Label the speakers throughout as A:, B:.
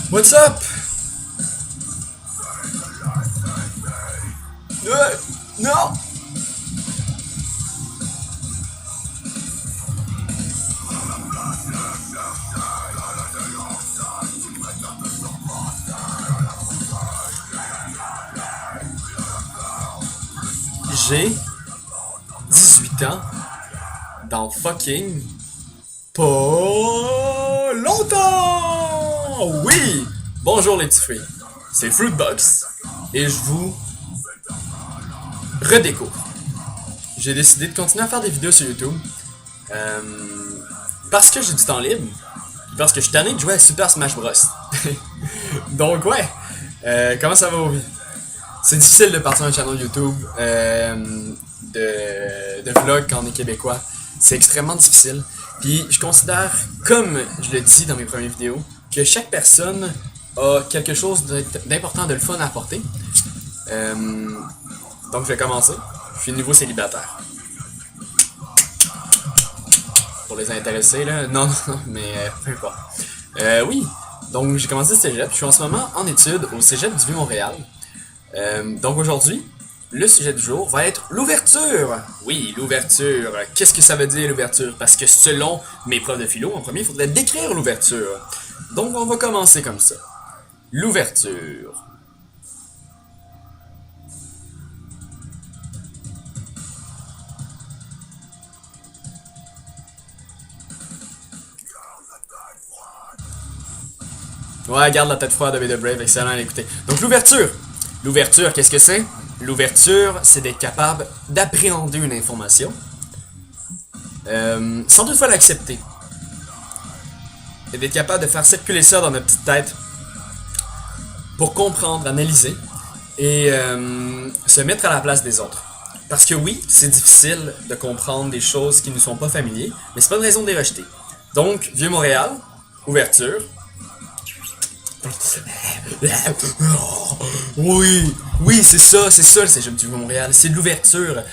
A: What's up? Non! J'ai 18 ans dans fucking pas longtemps! Oui! Bonjour les petits fruits, c'est Fruitbox et je vous redécouvre. J'ai décidé de continuer à faire des vidéos sur YouTube euh, parce que j'ai du temps libre, parce que je suis tanné de jouer à Super Smash Bros. Donc ouais, comment ça va vos vies? C'est difficile de partir un channel YouTube de vlog quand on est québécois. C'est extrêmement difficile. Puis je considère, comme je le dis dans mes premières vidéos, que chaque personne a quelque chose d'important, de le fun à apporter. Donc je vais commencer. Je suis nouveau célibataire. Pour les intéressés, là. Non, non, mais peu importe. Oui, donc j'ai commencé le cégep. Je suis en ce moment en études au cégep du Vieux-Montréal. Donc aujourd'hui, le sujet du jour va être l'ouverture. Oui, l'ouverture. Qu'est-ce que ça veut dire l'ouverture? Parce que selon mes profs de philo, en premier, il faudrait décrire l'ouverture. Donc on va commencer comme ça. L'ouverture. Ouais, garde la tête froide de The Brave, excellent à l'écouter. Donc l'ouverture. L'ouverture, qu'est-ce que c'est? L'ouverture, c'est d'être capable d'appréhender une information sans toutefois l'accepter. Et d'être capable de faire circuler ça dans notre petite tête pour comprendre, analyser et se mettre à la place des autres. Parce que oui, c'est difficile de comprendre des choses qui ne sont pas familiers, mais c'est pas une raison de les rejeter. Donc, Vieux-Montréal, ouverture. Oui, oui, c'est ça le cégep du Vieux-Montréal, c'est de l'ouverture.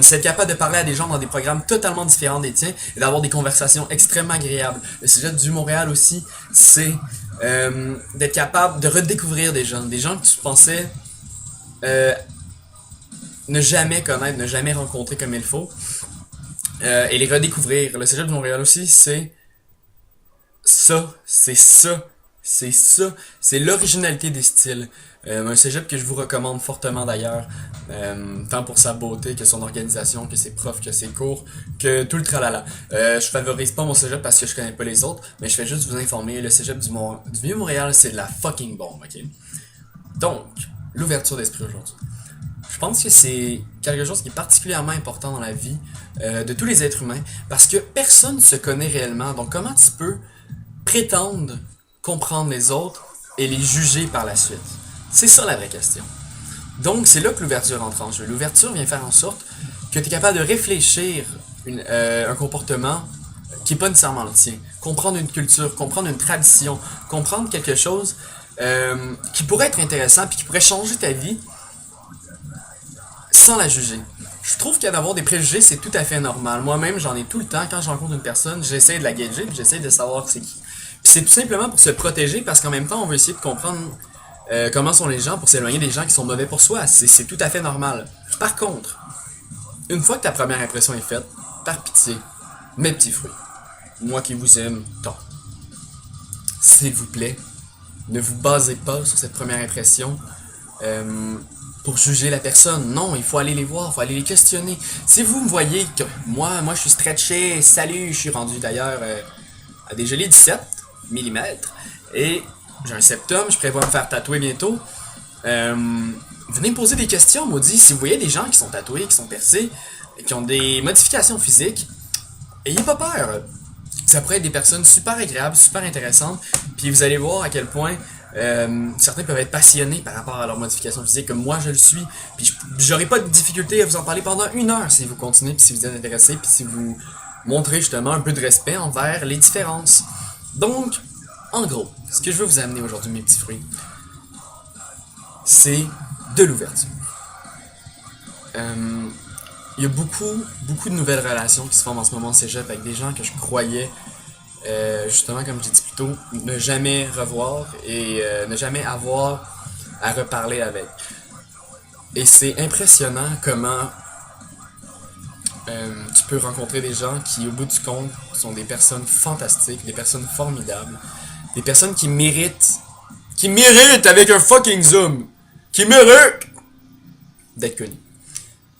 A: C'est être capable de parler à des gens dans des programmes totalement différents des tiens et d'avoir des conversations extrêmement agréables. Le cégep du Montréal aussi, c'est d'être capable de redécouvrir des gens que tu pensais ne jamais connaître, ne jamais rencontrer comme il faut, et les redécouvrir. Le cégep du Montréal aussi, c'est ça, c'est ça. C'est ça, c'est l'originalité des styles. Un cégep que je vous recommande fortement d'ailleurs, tant pour sa beauté que son organisation, que ses profs, que ses cours, que tout le tralala. Je favorise pas mon cégep parce que je connais pas les autres, mais je fais juste vous informer, le cégep du Vieux-Montréal, c'est de la fucking bombe, ok? Donc, l'ouverture d'esprit aujourd'hui. Je pense que c'est quelque chose qui est particulièrement important dans la vie de tous les êtres humains, parce que personne ne se connaît réellement, donc comment tu peux prétendre comprendre les autres et les juger par la suite? C'est ça la vraie question. Donc c'est là que l'ouverture entre en jeu. L'ouverture vient faire en sorte que tu es capable de réfléchir un comportement qui n'est pas nécessairement le tien. Comprendre une culture, comprendre une tradition, comprendre quelque chose qui pourrait être intéressant puis qui pourrait changer ta vie sans la juger. Je trouve qu'à d'avoir des préjugés, c'est tout à fait normal. Moi-même, j'en ai tout le temps. Quand je rencontre une personne, j'essaie de la gager puis j'essaie de savoir c'est qui. C'est tout simplement pour se protéger parce qu'en même temps, on veut essayer de comprendre comment sont les gens pour s'éloigner des gens qui sont mauvais pour soi. C'est tout à fait normal. Par contre, une fois que ta première impression est faite, par pitié, mes petits fruits, moi qui vous aime tant, s'il vous plaît, ne vous basez pas sur cette première impression pour juger la personne. Non, il faut aller les voir, il faut aller les questionner. Si vous me voyez que moi je suis stretché, salut, je suis rendu d'ailleurs à des jolis 17 mm. Et j'ai un septum, je prévois me faire tatouer bientôt. Venez me poser des questions, maudit. Si vous voyez des gens qui sont tatoués, qui sont percés, qui ont des modifications physiques, ayez pas peur. Ça pourrait être des personnes super agréables, super intéressantes. Puis vous allez voir à quel point certains peuvent être passionnés par rapport à leur modification physique, comme moi je le suis. Puis j'aurai pas de difficulté à vous en parler pendant 1 heure si vous continuez, puis si vous êtes intéressé, puis si vous montrez justement un peu de respect envers les différences. Donc, en gros, ce que je veux vous amener aujourd'hui, mes petits fruits, c'est de l'ouverture. Il y a beaucoup de nouvelles relations qui se forment en ce moment au cégep avec des gens que je croyais Justement, comme j'ai dit plus tôt, ne jamais revoir et ne jamais avoir à reparler avec. Et c'est impressionnant comment tu peux rencontrer des gens qui, au bout du compte, sont des personnes fantastiques, des personnes formidables, des personnes qui méritent avec un fucking zoom, qui méritent d'être connues.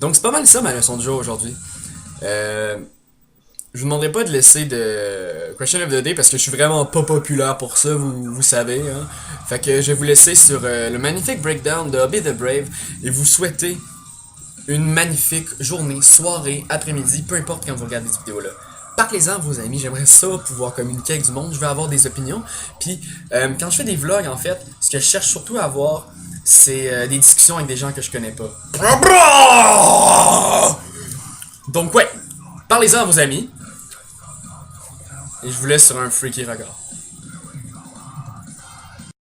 A: Donc c'est pas mal ça ma leçon de jeu aujourd'hui. Euh, je vous demanderai pas de laisser de question of the day parce que je suis vraiment pas populaire pour ça, vous savez. Hein. Fait que je vais vous laisser sur le magnifique breakdown de Hobby the Brave et vous souhaiter une magnifique journée, soirée, après-midi, peu importe quand vous regardez cette vidéo-là. Parlez-en à vos amis, j'aimerais ça pouvoir communiquer avec du monde, je veux avoir des opinions. Puis quand je fais des vlogs, en fait, ce que je cherche surtout à avoir, c'est des discussions avec des gens que je connais pas. Donc ouais, parlez-en à vos amis. Et je vous laisse sur un freaky regard.